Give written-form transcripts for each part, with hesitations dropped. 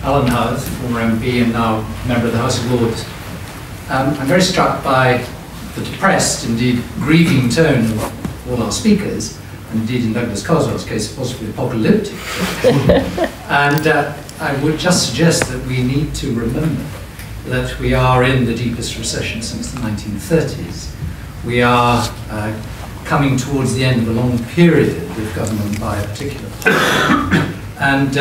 Alan Howarth, former MP and now member of the House of Lords. I'm very struck by the depressed, indeed grieving tone of all our speakers, and indeed in Douglas Carswell's case, possibly apocalyptic. And I would just suggest that we need to remember that we are in the deepest recession since the 1930s. We are coming towards the end of a long period of government by a particular party. And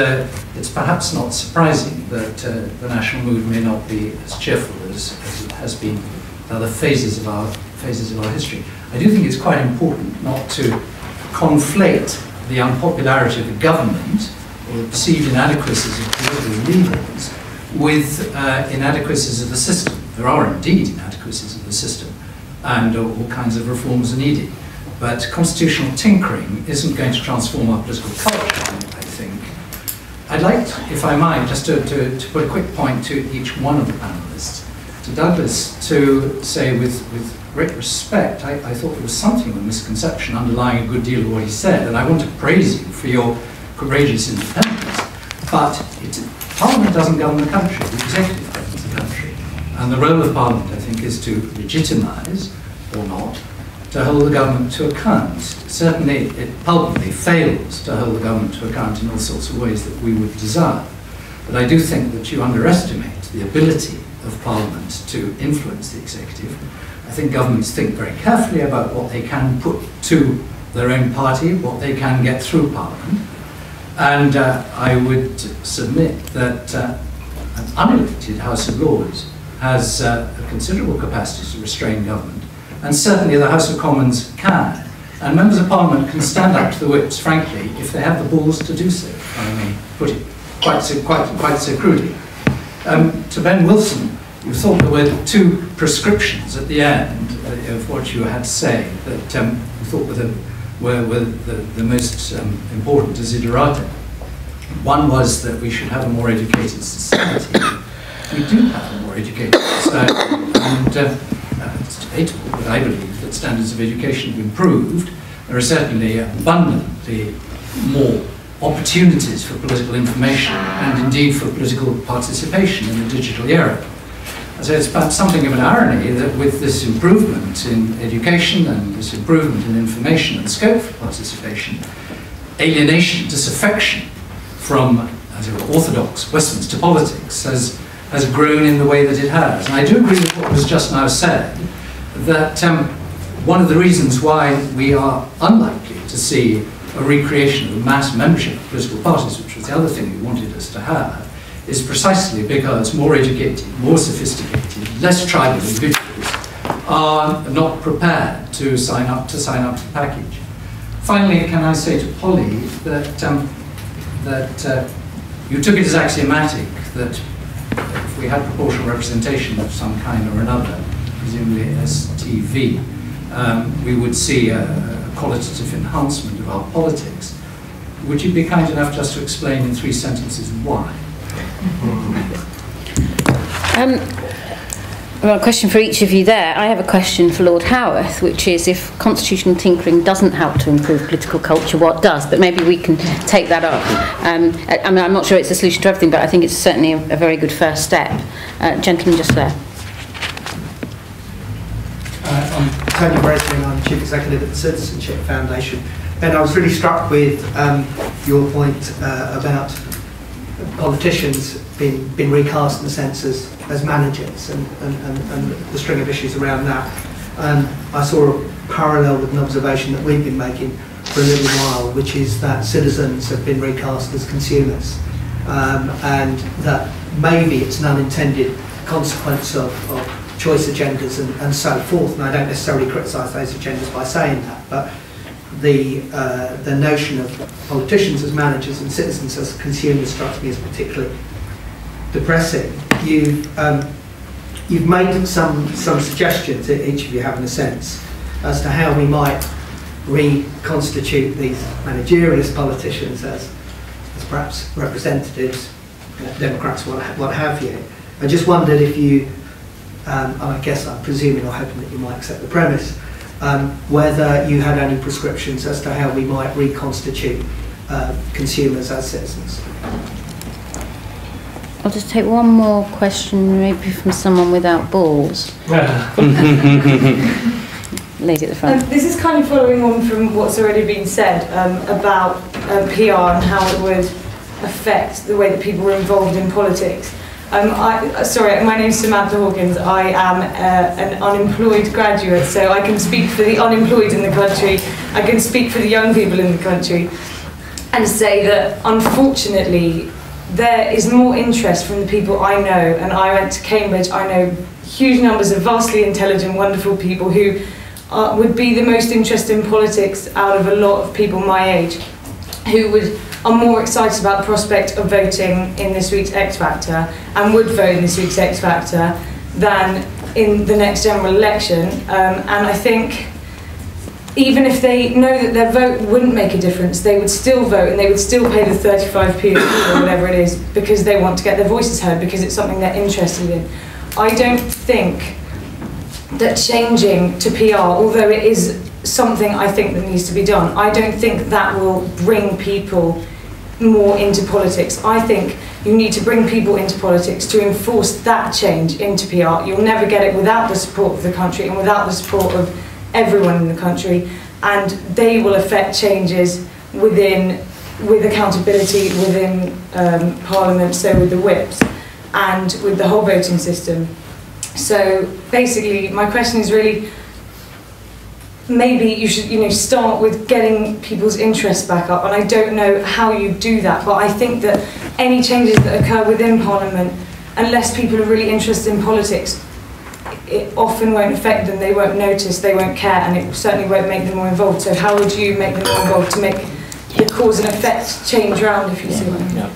it's perhaps not surprising that the national mood may not be as cheerful as it has been in other phases of our history. I do think it's quite important not to conflate the unpopularity of the government or the perceived inadequacies of political leaders with inadequacies of the system. There are indeed inadequacies of the system, and all kinds of reforms are needed. But constitutional tinkering isn't going to transform our political culture, I think. I'd like, if I might, just to put a quick point to each one of the panelists. To Douglas, to say with great respect, I thought there was something of a misconception underlying a good deal of what he said, and I want to praise you for your courageous independence. But Parliament doesn't govern the country, the executive governs the country. And the role of Parliament, I think, is to legitimise, or not, to hold the government to account. Certainly, it palpably fails to hold the government to account in all sorts of ways that we would desire. But I do think that you underestimate the ability of Parliament to influence the executive. I think governments think very carefully about what they can put to their own party, what they can get through Parliament. And I would submit that an unelected House of Lords has a considerable capacity to restrain government. And certainly the House of Commons can. And members of Parliament can stand up to the whips, frankly, if they have the balls to do so, if I may put it quite so crudely. To Ben Wilson, you thought there were two prescriptions at the end of what you had to say that you thought were the most important desiderata. One was that we should have a more educated society. We do have a more educated society, and it's debatable, but I believe that standards of education have improved. There are certainly abundantly more opportunities for political information and indeed for political participation in the digital era. So it's perhaps something of an irony that with this improvement in education and this improvement in information and scope for participation, alienation, disaffection from, as it were, orthodox Westminster politics has grown in the way that it has. And I do agree with what was just now said, that one of the reasons why we are unlikely to see a recreation of mass membership of political parties, which was the other thing we wanted us to have, is precisely because more educated, more sophisticated, less tribal individuals are not prepared to sign up to the package. Finally, can I say to Polly that you took it as axiomatic that if we had proportional representation of some kind or another, presumably STV, we would see a qualitative enhancement of our politics. Would you be kind enough just to explain in 3 sentences why? Well, a question for each of you there. I have a question for Lord Howarth, which is if constitutional tinkering doesn't help to improve political culture, what does? But maybe we can take that up. I mean, I'm not sure it's a solution to everything, but I think it's certainly a very good first step. Gentleman just there. I'm Tony Breslin, I'm Chief Executive at the Citizenship Foundation. And I was really struck with your point about politicians being recast in a sense as managers and the string of issues around that. And I saw a parallel with an observation that we've been making for a little while, which is that citizens have been recast as consumers, and that maybe it's an unintended consequence of choice agendas and so forth. And I don't necessarily criticise those agendas by saying that, but the notion of politicians as managers and citizens as consumers strikes me as particularly depressing. You've made some suggestions, each of you have in a sense, as to how we might reconstitute these managerialist politicians as perhaps representatives, Democrats, what have you. I just wondered if you, and I guess I'm presuming or hoping that you might accept the premise, whether you had any prescriptions as to how we might reconstitute consumers as citizens. I'll just take one more question, maybe from someone without balls. Lady at the front. This is kind of following on from what's already been said about PR and how it would affect the way that people were involved in politics. Sorry, my name's Samantha Hawkins. I am an unemployed graduate, so I can speak for the unemployed in the country. I can speak for the young people in the country and say that, unfortunately, there is more interest from the people I know, and I went to Cambridge. I know huge numbers of vastly intelligent, wonderful people who would be the most interested in politics out of a lot of people my age, who are more excited about the prospect of voting in this week's X Factor and would vote in this week's X Factor than in the next general election. And I think even if they know that their vote wouldn't make a difference, they would still vote and they would still pay the 35p or whatever it is because they want to get their voices heard, because it's something they're interested in. I don't think that changing to PR, although it is something I think that needs to be done, I don't think that will bring people more into politics. I think you need to bring people into politics to enforce that change into PR. You'll never get it without the support of the country and without the support of everyone in the country, and they will affect changes with accountability within Parliament, so with the whips and with the whole voting system. So basically my question is really, maybe you should start with getting people's interest back up, and I don't know how you do that, but I think that any changes that occur within Parliament, unless people are really interested in politics, it often won't affect them, they won't notice, they won't care, and it certainly won't make them more involved. So how would you make them more involved to make the cause and effect change around, if you see what I mean?